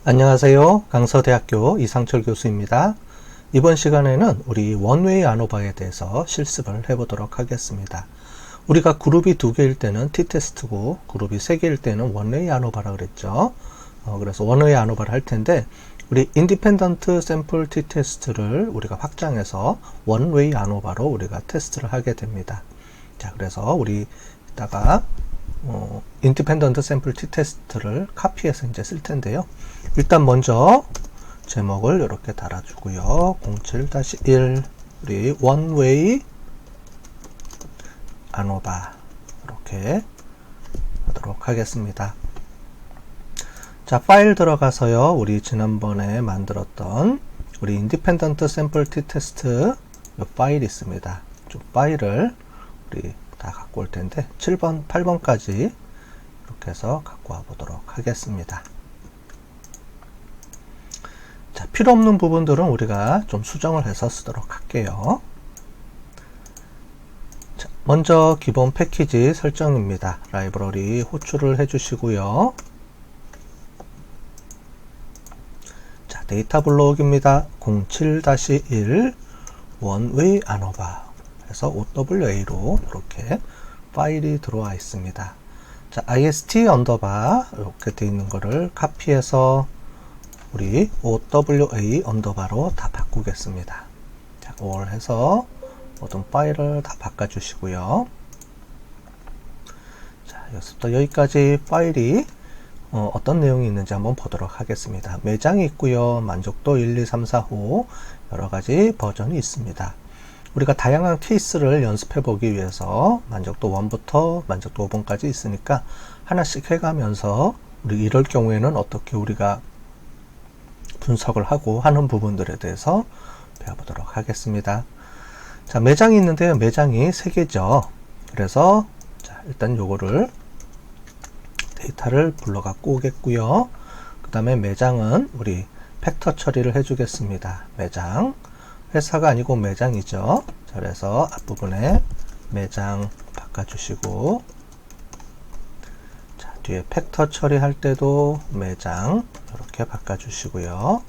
안녕하세요. 강서대학교 이상철 교수입니다. 이번 시간에는 우리 원웨이 아노바에 대해서 실습을 해보도록 하겠습니다. 우리가 그룹이 2개일 때는 t테스트고 그룹이 3개일 때는 원웨이 아노바라 그랬죠. 그래서 원웨이 아노바를 할 텐데 우리 인디펜던트 샘플 t테스트를 우리가 확장해서 원웨이 아노바로 우리가 테스트를 하게 됩니다. 자, 그래서 우리 이따가 인디펜던트 샘플 t테스트를 카피해서 이제 쓸 텐데요. 일단 먼저 제목을 이렇게 달아주고요. 07-1 우리 원웨이 아노바 이렇게 하도록 하겠습니다. 자, 파일 들어가서요. 우리 지난번에 만들었던 우리 인디펜던트 샘플 t테스트 이 파일이 있습니다. 이 파일을 우리 다 갖고 올 텐데 7번, 8번까지 이렇게 해서 갖고 와 보도록 하겠습니다. 자, 필요 없는 부분들은 우리가 좀 수정을 해서 쓰도록 할게요. 자, 먼저 기본 패키지 설정입니다. 라이브러리 호출을 해주시고요. 자, 데이터 블록입니다. 07-1 원웨이 아노바 해서 OWA로 이렇게 파일이 들어와 있습니다. 자, ist 언더바 이렇게 되어 있는 거를 카피해서 우리 OWA 언더바로 다 바꾸겠습니다. 자, all 해서 모든 파일을 다 바꿔주시고요. 자, 여기서부터 여기까지 파일이 어떤 내용이 있는지 한번 보도록 하겠습니다. 매장이 있고요. 만족도 1, 2, 3, 4, 5 여러가지 버전이 있습니다. 우리가 다양한 케이스를 연습해 보기 위해서 만족도 1부터 만족도 5번까지 있으니까 하나씩 해가면서 우리 이럴 경우에는 어떻게 우리가 분석을 하고 하는 부분들에 대해서 배워보도록 하겠습니다. 자, 매장이 있는데요. 매장이 3개죠. 그래서 자, 일단 요거를 데이터를 불러 갖고 오겠고요. 그 다음에 매장은 우리 팩터 처리를 해주겠습니다. 매장 회사가 아니고 매장이죠. 자, 그래서 앞부분에 매장 바꿔주시고 자, 뒤에 팩터 처리할 때도 매장 이렇게 바꿔주시고요.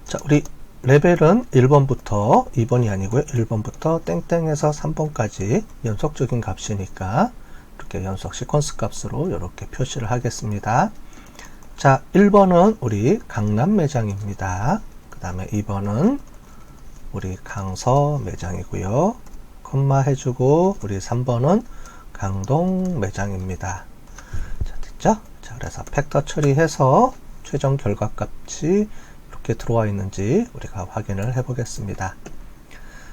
자, 우리 레벨은 1번부터 2번이 아니고요. 1번부터 땡땡에서 3번까지 연속적인 값이니까 이렇게 연속 시퀀스 값으로 이렇게 표시를 하겠습니다. 자, 1번은 우리 강남 매장입니다. 그 다음에 2번은 우리 강서 매장이고요. 콤마 해주고 우리 3번은 강동 매장입니다. 자, 됐죠? 자, 그래서 팩터 처리해서 최종 결과값이 이렇게 들어와 있는지 우리가 확인을 해 보겠습니다.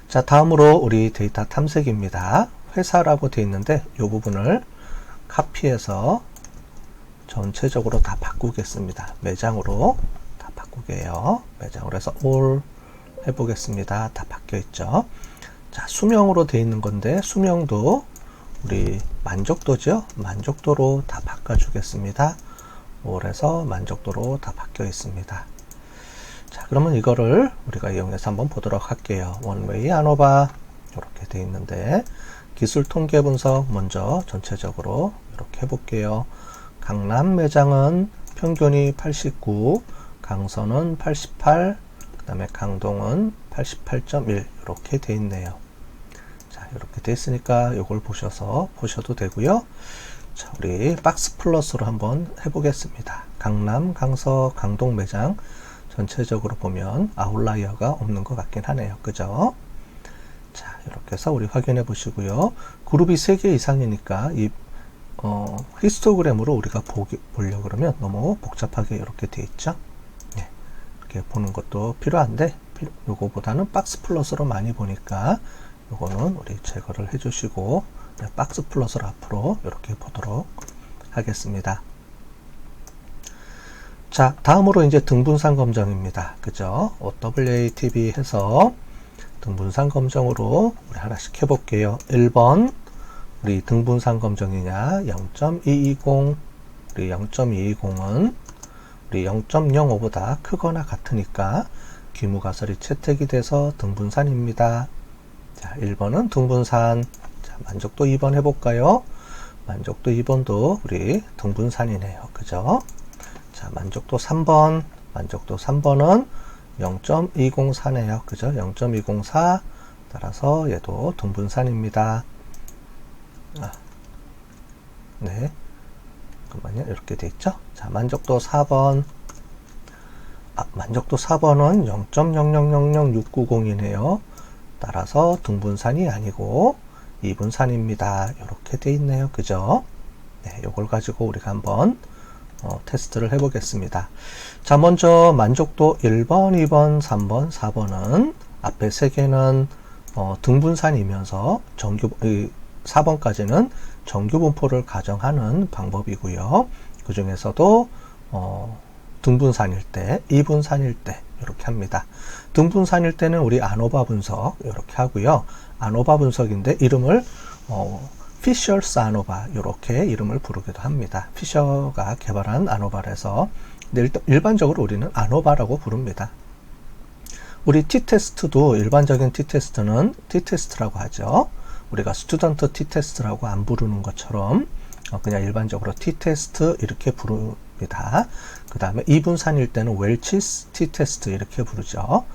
자, 다음으로 우리 데이터 탐색입니다. 회사라고 되어 있는데 이 부분을 카피해서 전체적으로 다 바꾸겠습니다. 매장으로 다 바꾸게요. 매장으로 해서 all 해보겠습니다. 다 바뀌어 있죠. 자, 수명으로 되어 있는 건데 수명도 우리 만족도죠. 만족도로 다 바꿔주겠습니다. all 해서 만족도로 다 바뀌어 있습니다. 자, 그러면 이거를 우리가 이용해서 한번 보도록 할게요. 원웨이 아노바 이렇게 되어 있는데 기술 통계 분석 먼저 전체적으로 이렇게 해볼게요. 강남 매장은 평균이 89, 강서는 88, 그 다음에 강동은 88.1 이렇게 돼 있네요. 자, 이렇게 돼 있으니까 이걸 보셔도 되고요. 자, 우리 박스 플러스로 한번 해보겠습니다. 강남, 강서, 강동 매장 전체적으로 보면 아웃라이어가 없는 것 같긴 하네요. 그죠? 자, 이렇게 해서 우리 확인해 보시고요. 그룹이 3개 이상이니까 이 히스토그램으로 우리가 보려고 그러면 너무 복잡하게 이렇게 돼 있죠. 네, 이렇게 보는 것도 필요한데 요거보다는 박스 플러스로 많이 보니까 요거는 우리 제거를 해 주시고 네, 박스 플러스로 앞으로 이렇게 보도록 하겠습니다. 자, 다음으로 이제 등분산 검정입니다. 그죠? OWATB 해서 등분산 검정으로 우리 하나씩 해볼게요. 1번 우리 등분산 검정이냐 0.220 우리 0.220은 우리 0.05보다 크거나 같으니까 귀무가설이 채택이 돼서 등분산입니다. 자, 1번은 등분산. 자, 만족도 2번 해볼까요? 만족도 2번도 우리 등분산이네요. 그죠? 자, 만족도 3번. 만족도 3번은 0.204네요. 그죠? 0.204. 따라서 얘도 등분산입니다. 네. 잠깐만요. 이렇게 돼 있죠? 자, 만족도 4번. 만족도 4번은 0.0000690이네요. 따라서 등분산이 아니고 이분산입니다. 이렇게 돼 있네요. 그죠? 네, 요걸 가지고 우리가 한번 테스트를 해보겠습니다. 자, 먼저 만족도 1번, 2번, 3번, 4번은 앞에 3개는 등분산이면서 4번까지는 정규분포를 가정하는 방법이고요. 그 중에서도 등분산일 때, 이분산일 때 이렇게 합니다. 등분산일 때는 우리 아노바 분석 이렇게 하고요. 아노바 분석인데 이름을 피셔스 아노바 이렇게 이름을 부르기도 합니다. 피셔가 개발한 아노바라서 일반적으로 우리는 아노바라고 부릅니다. 우리 T테스트도 일반적인 T테스트는 T테스트라고 하죠. 우리가 스튜던트 T테스트라고 안 부르는 것처럼 그냥 일반적으로 T테스트 이렇게 부릅니다. 그 다음에 이분산일 때는 웰치스 T테스트 이렇게 부르죠.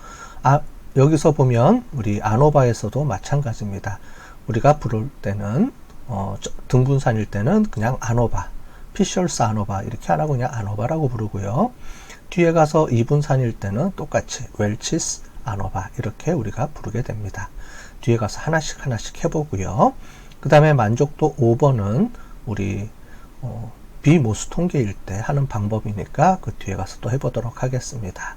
여기서 보면 우리 아노바에서도 마찬가지입니다. 우리가 부를 때는 등분산일 때는 그냥 아노바, 피셔스 아노바 이렇게 안 하고 그냥 아노바라고 부르고요. 뒤에 가서 이분산일 때는 똑같이 웰치스 아노바 이렇게 우리가 부르게 됩니다. 뒤에 가서 하나씩 해보고요. 그 다음에 만족도 5번은 우리 비모수 통계일 때 하는 방법이니까 그 뒤에 가서 또 해보도록 하겠습니다.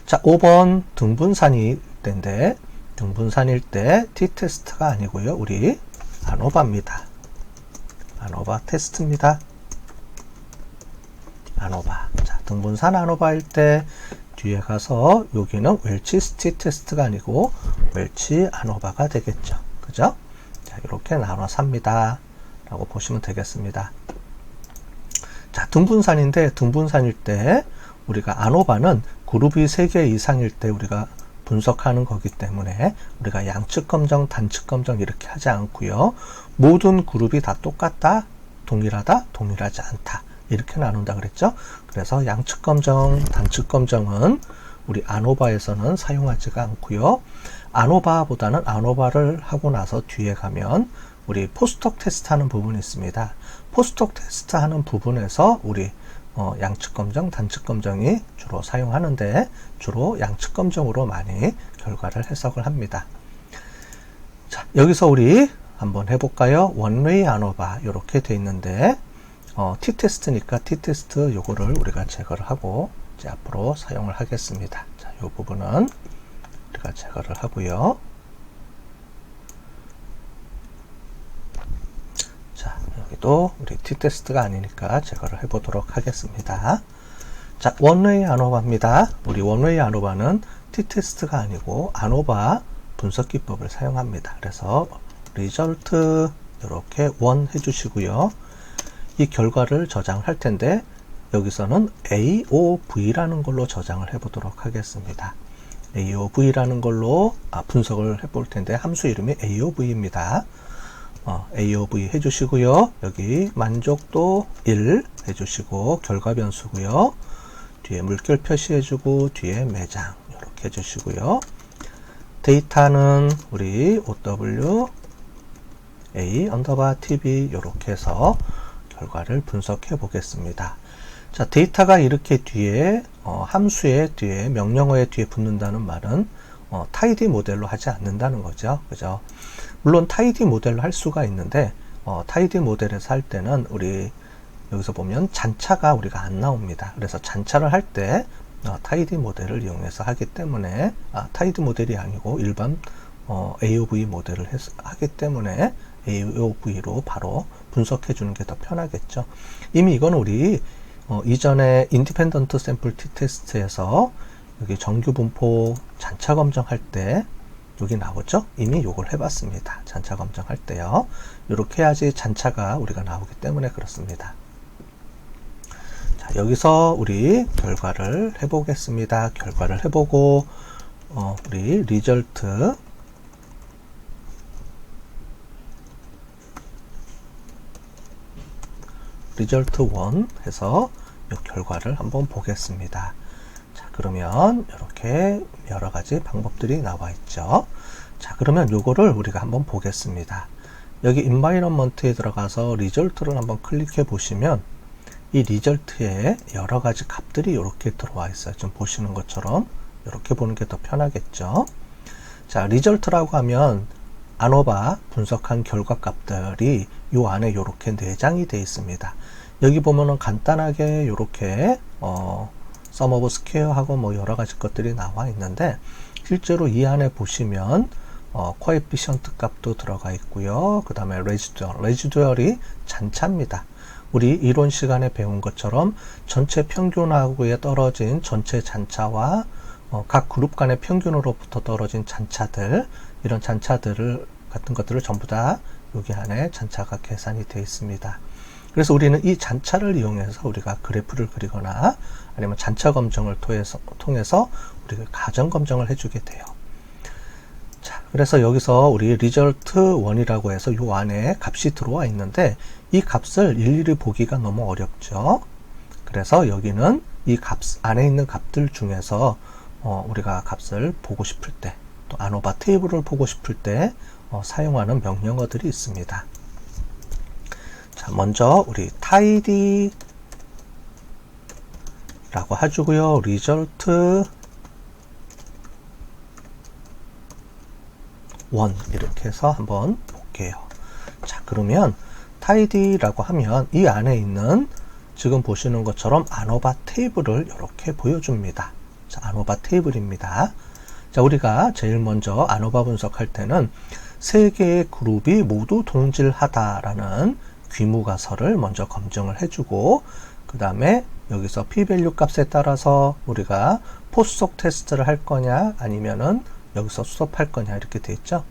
자, 5번 등분산일 때인데 등분산일 때 T테스트가 아니고요. 우리 아노바입니다. 아노바 테스트입니다. 아노바. 자, 등분산 아노바일 때 뒤에 가서 여기는 웰치스 T테스트가 아니고 웰치 아노바가 되겠죠. 그죠? 자, 이렇게 나눠서 합니다. 라고 보시면 되겠습니다. 자, 등분산인데 등분산일 때 우리가 아노바는 그룹이 3개 이상일 때 우리가 분석하는 거기 때문에 우리가 양측 검정, 단측 검정 이렇게 하지 않고요. 모든 그룹이 다 똑같다, 동일하다, 동일하지 않다. 이렇게 나눈다 그랬죠. 그래서 양측 검정, 단측 검정은 우리 아노바에서는 사용하지가 않고요. 아노바보다는 아노바를 하고 나서 뒤에 가면 우리 포스톡 테스트 하는 부분이 있습니다. 포스톡 테스트 하는 부분에서 우리 양측 검정, 단측 검정이 주로 사용하는데 주로 양측 검정으로 많이 결과를 해석을 합니다. 자, 여기서 우리 한번 해볼까요? 원웨이 아노바 이렇게 돼 있는데 T테스트니까 T테스트 요거를 우리가 제거를 하고 이제 앞으로 사용을 하겠습니다. 자, 요 부분은 우리가 제거를 하고요. 자, 여기도 우리 T테스트가 아니니까 제거를 해보도록 하겠습니다. 자, 원웨이 아노바입니다. 우리 원웨이 아노바는 T테스트가 아니고 아노바 분석 기법을 사용합니다. 그래서 리절트 이렇게 원 해주시고요. 이 결과를 저장할 텐데 여기서는 AOV라는 걸로 저장을 해보도록 하겠습니다. AOV라는 걸로 분석을 해볼 텐데 함수 이름이 AOV입니다. AOV 해주시고요. 여기 만족도 1 해주시고 결과 변수고요. 뒤에 물결 표시해주고 뒤에 매장 이렇게 해주시고요. 데이터는 우리 OW A 언더바 TV 이렇게 해서 결과를 분석해 보겠습니다. 자, 데이터가 이렇게 뒤에 함수의 뒤에 명령어의 뒤에 붙는다는 말은 타이디 모델로 하지 않는다는 거죠. 그죠? 물론 타이디 모델로 할 수가 있는데 타이디 모델에서 할 때는 우리 여기서 보면 잔차가 우리가 안 나옵니다. 그래서 잔차를 할 때 타이디 모델을 이용해서 하기 때문에 타이디 모델이 아니고 일반 AOV 모델을 하기 때문에 AOV로 바로 분석해 주는 게 더 편하겠죠. 이미 이건 우리 이전에 인디펜던트 샘플 T테스트에서 여기 정규 분포 잔차 검정할 때 여기 나오죠? 이미 요걸 해봤습니다. 잔차 검정할 때요. 이렇게 해야지 잔차가 우리가 나오기 때문에 그렇습니다. 자, 여기서 우리 결과를 해보겠습니다. 결과를 해보고 우리 리절트 리절트 1 해서 이 결과를 한번 보겠습니다. 자, 그러면 이렇게 여러 가지 방법들이 나와 있죠. 자, 그러면 요거를 우리가 한번 보겠습니다. 여기 environment에 들어가서 리절트를 한번 클릭해 보시면 이 리절트에 여러 가지 값들이 이렇게 들어와 있어요. 좀 보시는 것처럼 이렇게 보는 게 더 편하겠죠. 자, 리절트라고 하면 아노바 분석한 결과 값들이 요 안에 이렇게 내장이 되어 있습니다. 여기 보면은 간단하게 이렇게 sum of square하고 뭐 여러 가지 것들이 나와 있는데, 실제로 이 안에 보시면 coefficient 값도 들어가 있고요. 그 다음에 residual이 잔차입니다. 우리 이론 시간에 배운 것처럼 전체 평균하고에 떨어진 전체 잔차와 각 그룹 간의 평균으로부터 떨어진 잔차들, 이런 잔차들을 같은 것들을 전부 다 여기 안에 잔차가 계산이 되어 있습니다. 그래서 우리는 이 잔차를 이용해서 우리가 그래프를 그리거나 아니면 잔차 검정을 통해서 우리가 가정 검정을 해주게 돼요. 자, 그래서 여기서 우리 result 1이라고 해서 요 안에 값이 들어와 있는데, 이 값을 일일이 보기가 너무 어렵죠. 그래서 여기는 이 값 안에 있는 값들 중에서 우리가 값을 보고 싶을 때, 또 아노바 테이블을 보고 싶을 때 사용하는 명령어들이 있습니다. 자, 먼저 우리 tidy 라고 해주고요. result 1 이렇게 해서 한번 볼게요. 자, 그러면 tidy라고 하면 이 안에 있는 지금 보시는 것처럼 아노바 테이블을 이렇게 보여줍니다. 자, 아노바 테이블입니다. 자, 우리가 제일 먼저 아노바 분석할 때는 세 개의 그룹이 모두 동질하다라는 귀무가설을 먼저 검증을 해주고, 그 다음에 여기서 p-value 값에 따라서 우리가 포스속 테스트를 할 거냐 아니면은 여기서 수습할 거냐 이렇게 돼 있죠.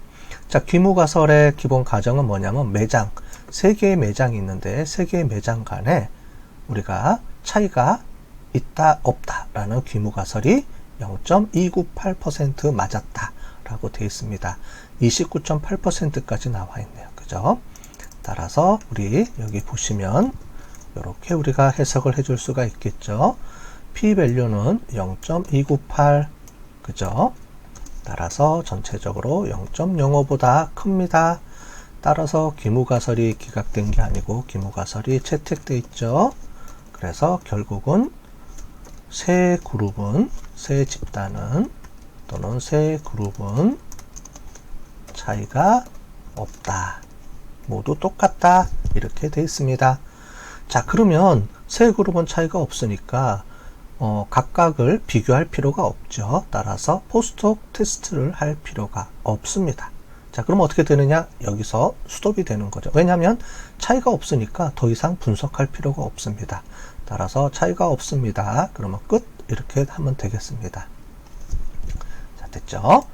자, 귀무가설의 기본 가정은 뭐냐면 매장, 세 개의 매장이 있는데 세 개의 매장 간에 우리가 차이가 있다 없다 라는 귀무가설이 0.298% 맞았다 라고 되어 있습니다. 29.8%까지 나와 있네요. 그죠? 따라서 우리 여기 보시면 이렇게 우리가 해석을 해줄 수가 있겠죠. p-value는 0.298, 그죠? 따라서 전체적으로 0.05보다 큽니다. 따라서 귀무가설이 기각된 게 아니고 귀무가설이 채택되어 있죠. 그래서 결국은 세 그룹은, 세 집단은 또는 세 그룹은 차이가 없다. 모두 똑같다. 이렇게 되어 있습니다. 자, 그러면 세 그룹은 차이가 없으니까 각각을 비교할 필요가 없죠. 따라서 포스트옥 테스트를 할 필요가 없습니다. 자, 그럼 어떻게 되느냐? 여기서 스톱이 되는 거죠. 왜냐하면 차이가 없으니까 더 이상 분석할 필요가 없습니다. 따라서 차이가 없습니다. 그러면 끝. 이렇게 하면 되겠습니다. 자, 됐죠?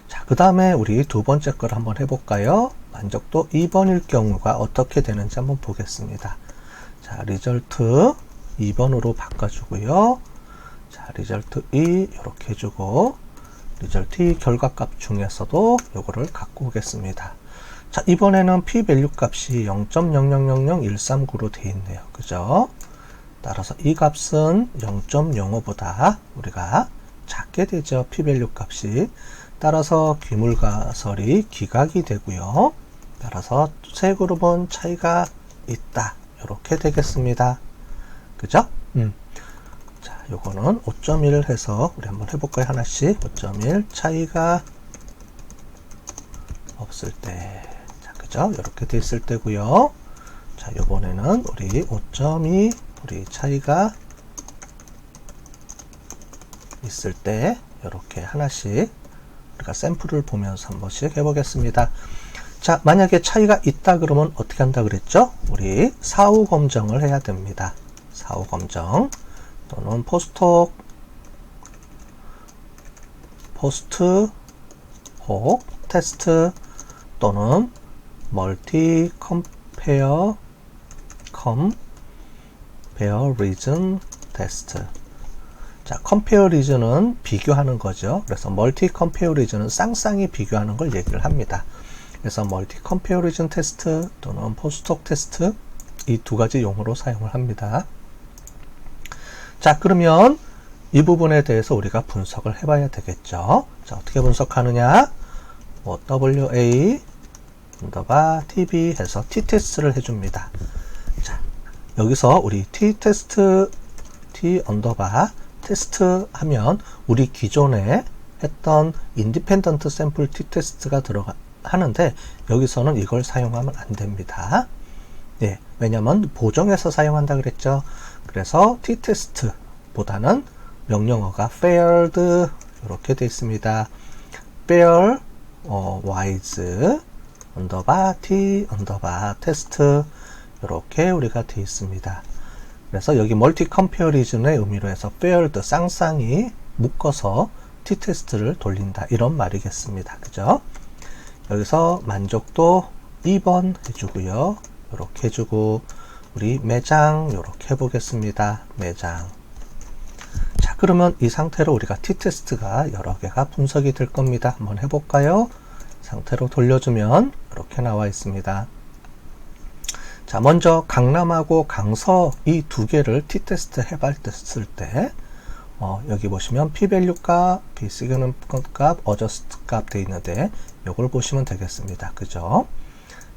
자, 그 다음에 우리 두 번째 걸 한번 해볼까요? 만족도 2번일 경우가 어떻게 되는지 한번 보겠습니다. 자, 리절트 2번으로 바꿔주고요. 자, 리절트 2 이렇게 해주고, 리절트 2 결과값 중에서도 요거를 갖고 오겠습니다. 자, 이번에는 p-value 값이 0.000139로 되어 있네요. 그죠? 따라서 이 값은 0.05보다 우리가 작게 되죠. p-value 값이. 따라서 귀물가설이 기각이 되고요. 따라서 세 그룹은 차이가 있다. 이렇게 되겠습니다. 그죠? 자, 요거는 5.1 해서 우리 한번 해볼까요? 하나씩. 5.1 차이가 없을 때. 자, 그죠? 이렇게 돼 있을 때고요. 자, 요번에는 우리 5.2 우리 차이가 있을 때 이렇게 하나씩 우리가 샘플을 보면서 한 번씩 해보겠습니다. 자, 만약에 차이가 있다 그러면 어떻게 한다 그랬죠? 우리 사후 검정을 해야 됩니다. 사후 검정 또는 포스트옥 테스트 또는 멀티 컴페어 리전 테스트. 자, 컴페어 리전은 비교하는 거죠. 그래서 멀티 컴페어 리전은 쌍쌍이 비교하는 걸 얘기를 합니다. 그래서 멀티 컴페어 리전 테스트 또는 포스트옥 테스트, 이 두 가지 용어로 사용을 합니다. 자, 그러면 이 부분에 대해서 우리가 분석을 해봐야 되겠죠. 자, 어떻게 분석하느냐? 뭐 WA TB 해서 tTest를 해줍니다. 자, 여기서 우리 tTest T_test 하면 우리 기존에 했던 인디펜던트 샘플 tTest가 하는데 여기서는 이걸 사용하면 안 됩니다. 예, 왜냐면 보정해서 사용한다 그랬죠. 그래서 tTest 보다는 명령어가 failed 이렇게 되어 있습니다. fail wise t test 이렇게 우리가 되어 있습니다. 그래서 여기 멀티 컴패리즌의 의미로 해서 failed 쌍쌍이 묶어서 tTest를 돌린다 이런 말이겠습니다. 그죠? 여기서 만족도 2번 해주고요. 이렇게 해주고 우리 매장 이렇게 해보겠습니다. 매장. 자, 그러면 이 상태로 우리가 tTest가 여러 개가 분석이 될 겁니다. 한번 해볼까요? 상태로 돌려주면 이렇게 나와 있습니다. 자, 먼저 강남하고 강서 이 두 개를 tTest 해봤을 때 여기 보시면 p-value 값, p-significant 값, adjust 값 되어 있는데 이걸 보시면 되겠습니다. 그죠?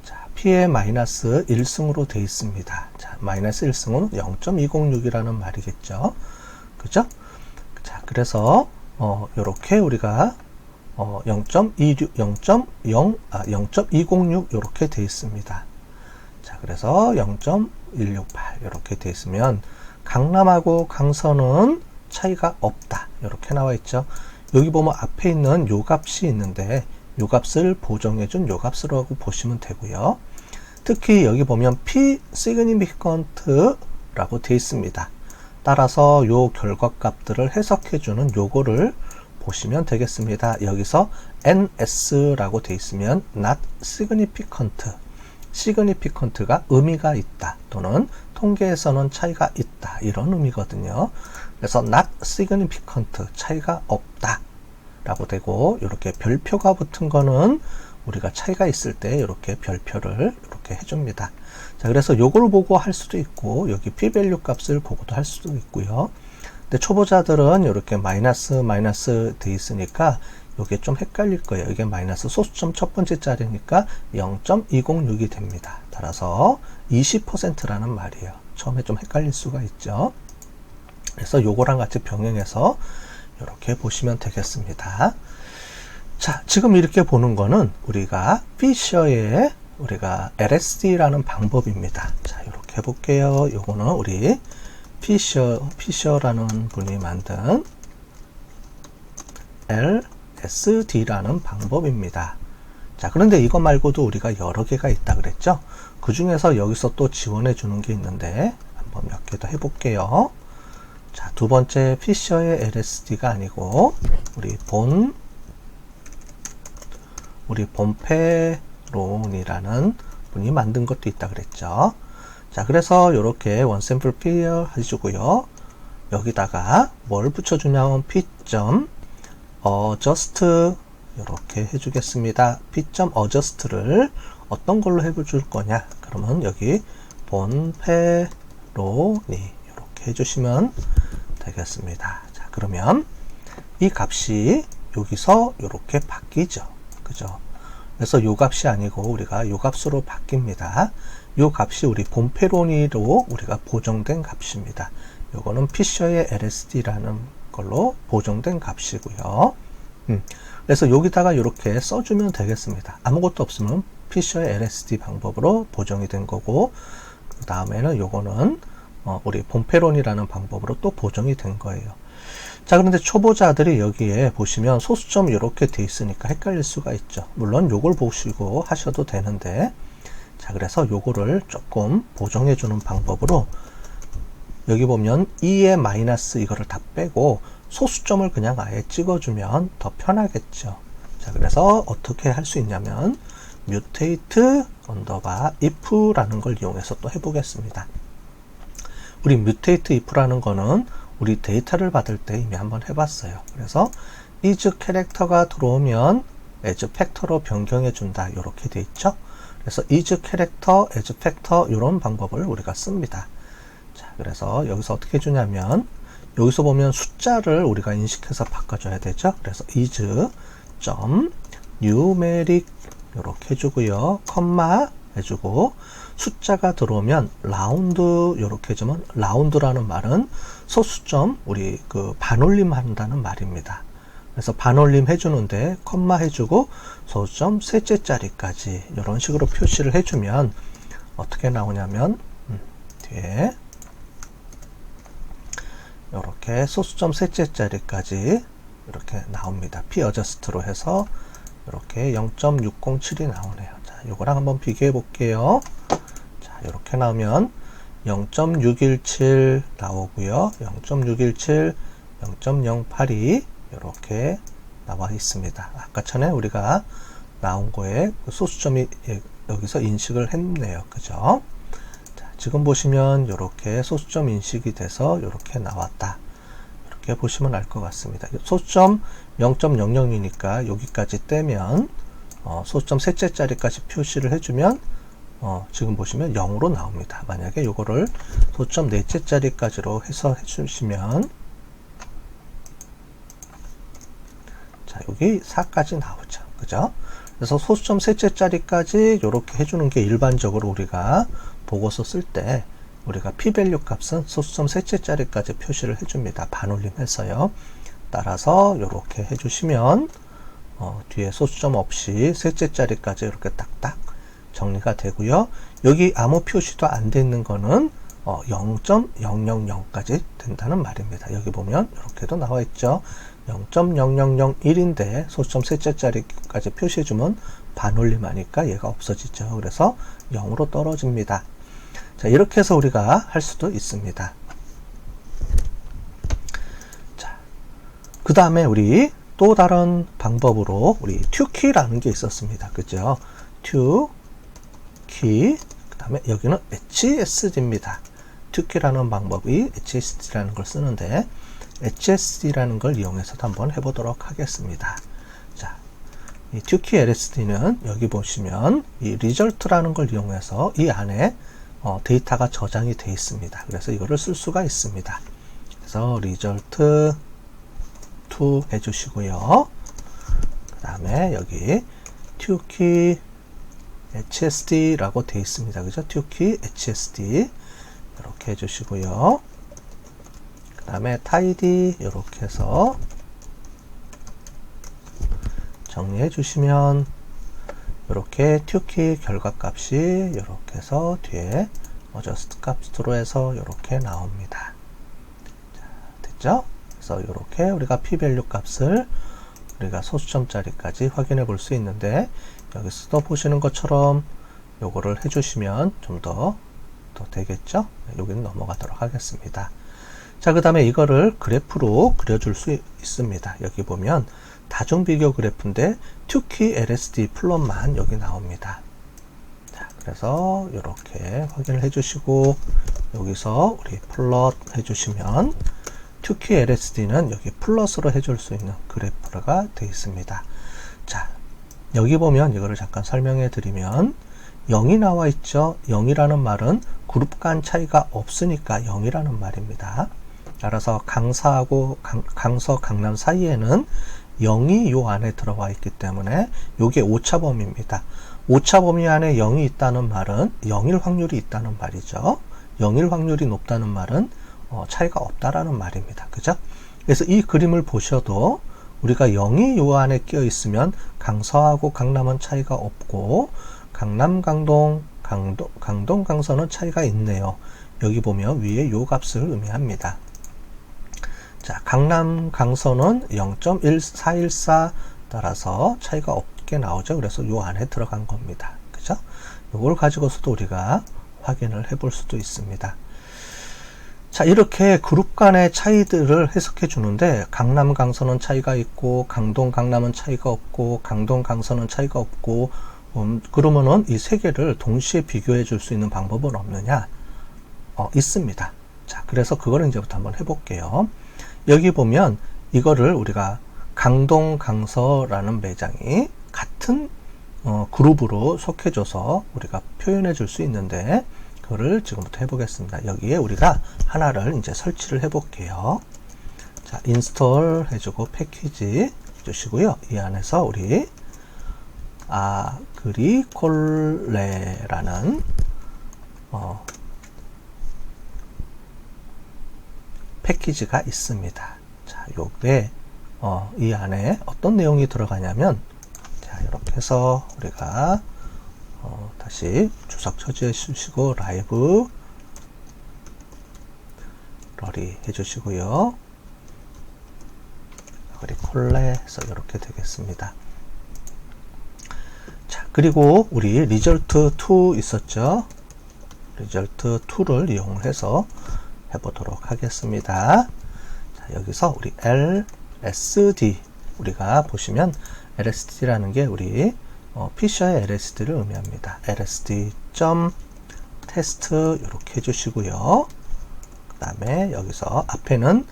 자, p의 마이너스 1승으로 되어 있습니다. 자, 마이너스 1승은 0.206이라는 말이겠죠. 그죠? 자, 그래서 요렇게 우리가 0.206 이렇게 되어 있습니다. 자, 그래서 0.168 이렇게 되어 있으면 강남하고 강서는 차이가 없다 이렇게 나와 있죠. 여기 보면 앞에 있는 요 값이 있는데 요 값을 보정해준 요 값이라고 보시면 되고요. 특히 여기 보면 p significant 라고 되어 있습니다. 따라서 요 결과값들을 해석해주는 요거를 보시면 되겠습니다. 여기서 NS라고 되어 있으면 not significant, significant가 의미가 있다 또는 통계에서는 차이가 있다 이런 의미거든요. 그래서 not significant, 차이가 없다 라고 되고 이렇게 별표가 붙은 거는 우리가 차이가 있을 때 이렇게 별표를 이렇게 해줍니다. 자, 그래서 요걸 보고 할 수도 있고 여기 p-value 값을 보고도 할 수도 있고요. 근데 초보자들은 이렇게 마이너스 돼 있으니까 이게 좀 헷갈릴 거예요. 이게 마이너스 소수점 첫 번째 자리니까 0.206이 됩니다. 따라서 20%라는 말이에요. 처음에 좀 헷갈릴 수가 있죠. 그래서 요거랑 같이 병행해서 이렇게 보시면 되겠습니다. 자, 지금 이렇게 보는 거는 우리가 피셔의 우리가 LSD라는 방법입니다. 자, 이렇게 해볼게요. 요거는 우리 피셔라는 분이 만든 LSD라는 방법입니다. 자, 그런데 이거 말고도 우리가 여러 개가 있다 그랬죠? 그 중에서 여기서 또 지원해 주는 게 있는데 한번 몇 개 더 해볼게요. 자, 두 번째 피셔의 LSD가 아니고 우리 본페론이라는 분이 만든 것도 있다 그랬죠. 자, 그래서 이렇게 원샘플 페어 해주고요. 여기다가 뭘 붙여주냐면 p.adjust 이렇게 해주겠습니다. p.adjust를 어떤 걸로 해줄 거냐? 그러면 여기 본페론이 이렇게 해주시면 되겠습니다. 자, 그러면 이 값이 여기서 이렇게 바뀌죠. 그죠? 그래서 요 값이 아니고 우리가 요 값으로 바뀝니다. 요 값이 우리 본페론이로 우리가 보정된 값입니다. 요거는 피셔의 LSD라는 걸로 보정된 값이고요. 그래서 여기다가 이렇게 써주면 되겠습니다. 아무것도 없으면 피셔의 LSD 방법으로 보정이 된 거고, 그 다음에는 요거는 우리 본페론이라는 방법으로 또 보정이 된 거예요. 자, 그런데 초보자들이 여기에 보시면 소수점 이렇게 돼 있으니까 헷갈릴 수가 있죠. 물론 요걸 보시고 하셔도 되는데, 자, 그래서 요거를 조금 보정해 주는 방법으로 여기 보면 2의 마이너스 이거를 다 빼고 소수점을 그냥 아예 찍어주면 더 편하겠죠. 자, 그래서 어떻게 할 수 있냐면 mutate if라는 걸 이용해서 또 해보겠습니다. 우리 mutate if라는 거는 우리 데이터를 받을 때 이미 한번 해봤어요. 그래서 is 캐릭터가 들어오면 as 팩터로 변경해 준다 이렇게 돼 있죠. 그래서 is 캐릭터, as 팩터 이런 방법을 우리가 씁니다. 자, 그래서 여기서 어떻게 주냐면 여기서 보면 숫자를 우리가 인식해서 바꿔줘야 되죠. 그래서 is numeric 이렇게 해주고요. 컴마 해주고 숫자가 들어오면 라운드 이렇게 해주면 라운드라는 말은 소수점 우리 그 반올림 한다는 말입니다. 그래서 반올림 해주는데 컴마 해주고 소수점 셋째 자리까지 이런 식으로 표시를 해주면 어떻게 나오냐면 뒤에 이렇게 소수점 셋째 자리까지 이렇게 나옵니다. p 어저스트로 해서 이렇게 0.607이 나오네요. 자, 요거랑 한번 비교해 볼게요. 자, 이렇게 나오면 0.617 나오고요. 0.617, 0.082 이렇게 나와 있습니다. 아까 전에 우리가 나온 거에 그 소수점이 여기서 인식을 했네요. 그죠? 자, 지금 보시면 이렇게 소수점 인식이 돼서 이렇게 나왔다. 이렇게 보시면 알 것 같습니다. 소수점 0.00이니까 여기까지 떼면 소수점 셋째 자리까지 표시를 해주면 지금 보시면 0으로 나옵니다. 만약에 이거를 소수점 넷째 자리까지로 해서 해주시면 자, 여기 4까지 나오죠. 그죠? 그래서 소수점 셋째 자리까지 이렇게 해주는 게 일반적으로 우리가 보고서 쓸 때 우리가 p-value 값은 소수점 셋째 자리까지 표시를 해줍니다. 반올림해서요. 따라서 이렇게 해주시면 뒤에 소수점 없이 셋째 자리까지 이렇게 딱딱 정리가 되고요. 여기 아무 표시도 안 돼 있는 거는 0.000까지 된다는 말입니다. 여기 보면 이렇게도 나와 있죠. 0.0001인데 소수점 셋째 자리까지 표시해주면 반올림하니까 얘가 없어지죠. 그래서 0으로 떨어집니다. 자, 이렇게 해서 우리가 할 수도 있습니다. 자, 그 다음에 우리 또 다른 방법으로 우리 튜키라는 게 있었습니다. 그죠? 튜키, 그 다음에 여기는 HSD입니다. 튜키라는 방법이 HSD라는 걸 쓰는데 HSD라는 걸 이용해서도 한번 해보도록 하겠습니다. 자, 이 튜키 LSD는 여기 보시면 이 리절트라는 걸 이용해서 이 안에 데이터가 저장이 되어 있습니다. 그래서 이거를 쓸 수가 있습니다. 그래서 result to 해주시고요. 그 다음에 여기 튜키 HSD라고 되어 있습니다. 그죠? 튜키 HSD 이렇게 해주시고요. 그 다음에 tidy 이렇게 해서 정리해 주시면 이렇게 튜키 결과값이 이렇게 해서 뒤에 adjust 값으로 해서 이렇게 나옵니다. 자, 됐죠? 그래서 이렇게 우리가 p-value 값을 우리가 소수점짜리까지 확인해 볼 수 있는데 여기서도 보시는 것처럼 요거를 해주시면 좀 더 되겠죠? 여기는 넘어가도록 하겠습니다. 자, 그 다음에 이거를 그래프로 그려줄 수 있습니다. 여기 보면 다중비교 그래프인데 튜키 LSD 플롯만 여기 나옵니다. 자, 그래서 이렇게 확인을 해주시고 여기서 우리 플롯 해주시면 튜키 LSD는 여기 플러스로 해줄 수 있는 그래프가 되어 있습니다. 자, 여기 보면 이거를 잠깐 설명해 드리면 0이 나와 있죠. 0이라는 말은 그룹 간 차이가 없으니까 0이라는 말입니다. 따라서 강서하고 강서, 강남 사이에는 0이 요 안에 들어와 있기 때문에 요게 오차 범위입니다. 오차 범위 안에 0이 있다는 말은 0일 확률이 있다는 말이죠. 0일 확률이 높다는 말은 차이가 없다라는 말입니다. 그죠? 그래서 이 그림을 보셔도 우리가 0이 요 안에 끼어 있으면 강서하고 강남은 차이가 없고 강남, 강동, 강서는 차이가 있네요. 여기 보면 위에 요 값을 의미합니다. 자, 강남, 강서는 0.1414 따라서 차이가 없게 나오죠. 그래서 요 안에 들어간 겁니다. 그죠? 요걸 가지고서도 우리가 확인을 해 볼 수도 있습니다. 자, 이렇게 그룹 간의 차이들을 해석해 주는데 강남, 강서는 차이가 있고 강동, 강남은 차이가 없고 강동, 강서는 차이가 없고 그러면은 이 세 개를 동시에 비교해 줄 수 있는 방법은 없느냐? 있습니다. 자, 그래서 그거를 이제부터 한번 해볼게요. 여기 보면 이거를 우리가 강동, 강서라는 매장이 같은 그룹으로 속해줘서 우리가 표현해 줄 수 있는데 그거를 지금부터 해보겠습니다. 여기에 우리가 하나를 이제 설치를 해볼게요. 자, 인스톨 해주고 패키지 주시고요. 이 안에서 우리 아그리콜레라는 패키지가 있습니다. 자, 요게 이 안에 어떤 내용이 들어가냐면, 자, 이렇게 해서 우리가 다시 주석 처지해 주시고 라이브 러리 해주시고요. 아그리콜레에서 이렇게 되겠습니다. 자, 그리고 우리 리절트 2 있었죠? 리절트 2를 이용해서 해보도록 하겠습니다. 자, 여기서 우리 LSD, 우리가 보시면 LSD라는 게 우리 피셔의 LSD를 의미합니다. LSD.test 이렇게 해주시고요. 그 다음에 여기서 앞에는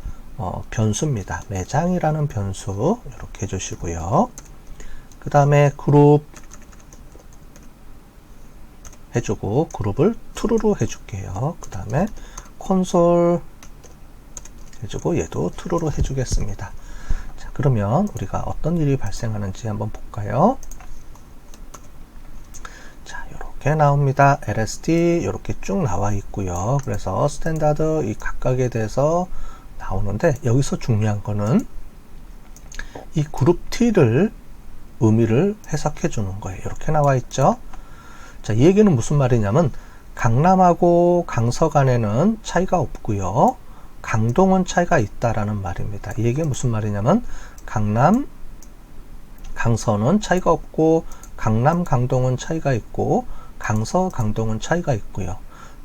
변수입니다. 매장이라는 변수 이렇게 해주시고요. 그 다음에 그룹 해주고 그룹을 true로 해줄게요. 그 다음에 콘솔 해주고 얘도 true로 해주겠습니다. 자, 그러면 우리가 어떤 일이 발생하는지 한번 볼까요? 자, 이렇게 나옵니다. LSD 이렇게 쭉 나와 있고요. 그래서 스탠다드 이 각각에 대해서 나오는데, 여기서 중요한 거는 이 그룹 T를 의미를 해석해 주는 거예요. 이렇게 나와 있죠. 자, 이 얘기는 무슨 말이냐면 강남하고 강서 간에는 차이가 없고요. 강동은 차이가 있다라는 말입니다. 이 얘기가 무슨 말이냐면 강남, 강서는 차이가 없고 강남, 강동은 차이가 있고 강서, 강동은 차이가 있고요.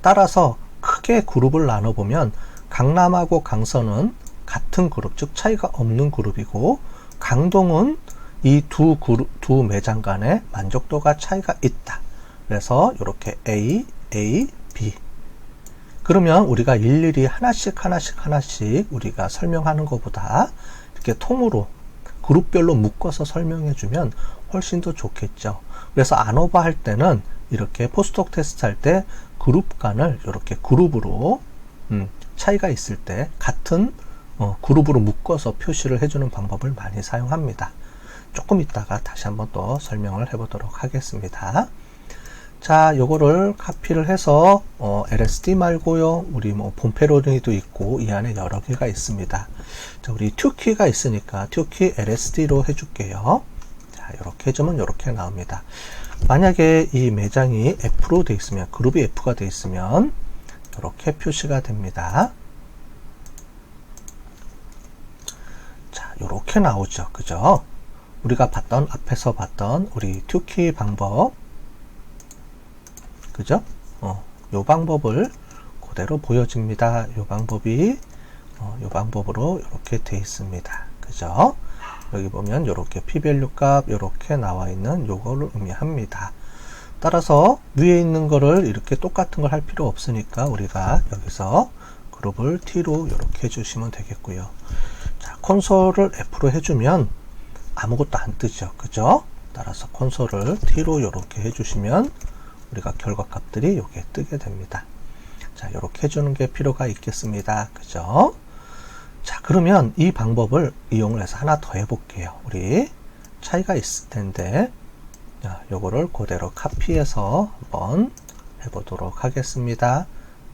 따라서 크게 그룹을 나눠보면 강남하고 강서는 같은 그룹, 즉 차이가 없는 그룹이고, 강동은 이 두 매장 간의 만족도가 차이가 있다. 그래서 이렇게 A, B. 그러면 우리가 일일이 하나씩 우리가 설명하는 것보다 이렇게 통으로 그룹별로 묶어서 설명해 주면 훨씬 더 좋겠죠. 그래서 안오버 할 때는 이렇게 포스트독 테스트 할 때 그룹 간을 이렇게 그룹으로 차이가 있을 때 같은 그룹으로 묶어서 표시를 해주는 방법을 많이 사용합니다. 조금 있다가 다시 한번 또 설명을 해보도록 하겠습니다. 자, 요거를 카피를 해서 LSD 말고요, 우리 뭐 본페로니도 있고 이 안에 여러 개가 있습니다. 자, 우리 튜키가 있으니까 튜키 LSD로 해줄게요. 자, 이렇게 해주면 이렇게 나옵니다. 만약에 이 매장이 F로 되어 있으면, 그룹이 F가 되어 있으면 이렇게 표시가 됩니다. 자, 이렇게 나오죠. 그죠? 우리가 앞에서 봤던 우리 튜키 방법, 그죠? 요 방법을 그대로 보여집니다. 요 방법이 요 방법으로 이렇게 되어 있습니다. 그죠? 여기 보면 이렇게 p-value 값 이렇게 나와 있는 요거를 의미합니다. 따라서 위에 있는 거를 이렇게 똑같은 걸 할 필요 없으니까 우리가 여기서 그룹을 T로 이렇게 해주시면 되겠고요. 자, 콘솔을 F로 해주면 아무것도 안 뜨죠. 그죠? 따라서 콘솔을 T로 이렇게 해주시면 우리가 결과 값들이 이렇게 뜨게 됩니다. 자, 이렇게 해주는 게 필요가 있겠습니다. 그죠? 자, 그러면 이 방법을 이용을 해서 하나 더 해볼게요. 우리 차이가 있을 텐데, 자, 요거를 그대로 카피해서 한번 해보도록 하겠습니다.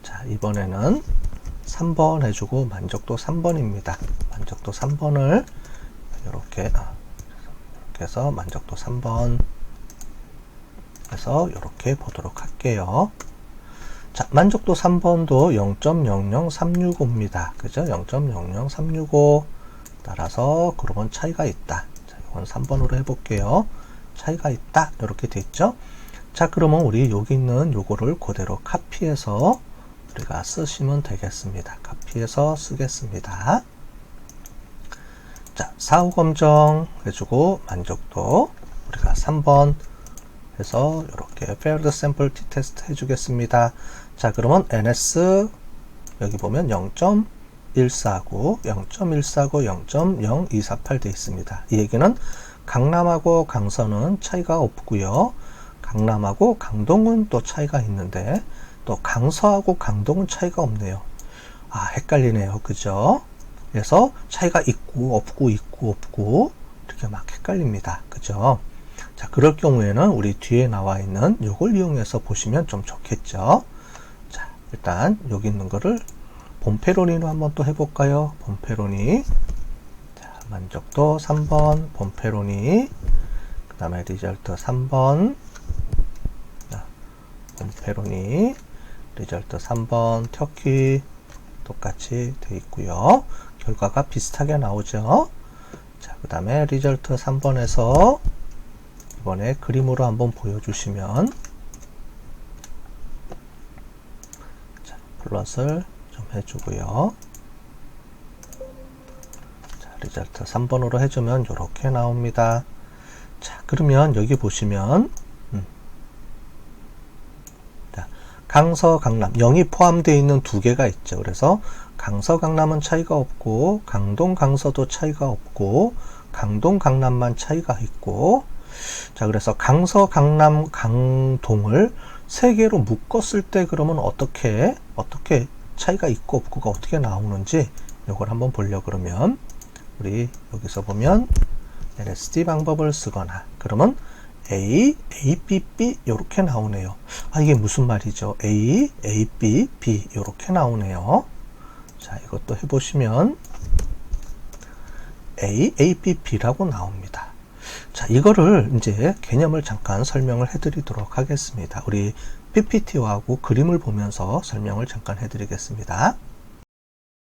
자, 이번에는 3번 해주고 만족도 3번입니다. 만족도 3번을 이렇게 해서 만족도 3번 해서 이렇게 보도록 할게요. 자, 만족도 3번도 0.00365입니다. 그죠? 0.00365. 따라서 그룹은 차이가 있다. 자, 이건 3번으로 해볼게요. 차이가 있다. 이렇게 돼 있죠? 자, 그러면 우리 여기 있는 요거를 그대로 카피해서 우리가 쓰시면 되겠습니다. 카피해서 쓰겠습니다. 자, 사후 검정 해주고 만족도 우리가 3번 해서 이렇게 failed sample t-test 해주겠습니다. 자, 그러면 ns 여기 보면 0.149, 0.149, 0.0248 되어 있습니다. 이 얘기는 강남하고 강서는 차이가 없고요. 강남하고 강동은 또 차이가 있는데 또 강서하고 강동은 차이가 없네요. 아, 헷갈리네요. 그죠? 그래서 차이가 있고 없고 이렇게 막 헷갈립니다. 그죠? 자, 그럴 경우에는 우리 뒤에 나와 있는 요걸 이용해서 보시면 좀 좋겠죠. 자, 일단 여기 있는 거를 봄페로니로 한번 또 해볼까요? 봄페로니. 자, 만족도 3번 봄페로니. 그 다음에 리절트 3번 봄페로니. 리절트 3번 터키. 똑같이 되어 있고요. 결과가 비슷하게 나오죠. 자, 그 다음에 리절트 3번에서 이번에 그림으로 한번 보여주시면, 자, 플롯을 좀 해주고요. 자, 리절트 3번으로 해주면 이렇게 나옵니다. 자, 그러면 여기 보시면 강서, 강남, 0이 포함되어 있는 두 개가 있죠. 그래서 강서, 강남은 차이가 없고, 강동, 강서도 차이가 없고, 강동, 강남만 차이가 있고, 자, 그래서 강서, 강남, 강동을 세 개로 묶었을 때 그러면 어떻게 차이가 있고 없고가 어떻게 나오는지 이걸 한번 보려고 그러면, 우리 여기서 보면 LSD 방법을 쓰거나, 그러면 A, A, B, B 이렇게 나오네요. 아, 이게 무슨 말이죠? A, A, B, B 이렇게 나오네요. 자, 이것도 해보시면 A, A, B, B라고 나옵니다. 자, 이거를 이제 개념을 잠깐 설명을 해드리도록 하겠습니다. 우리 PPT하고 그림을 보면서 설명을 잠깐 해드리겠습니다.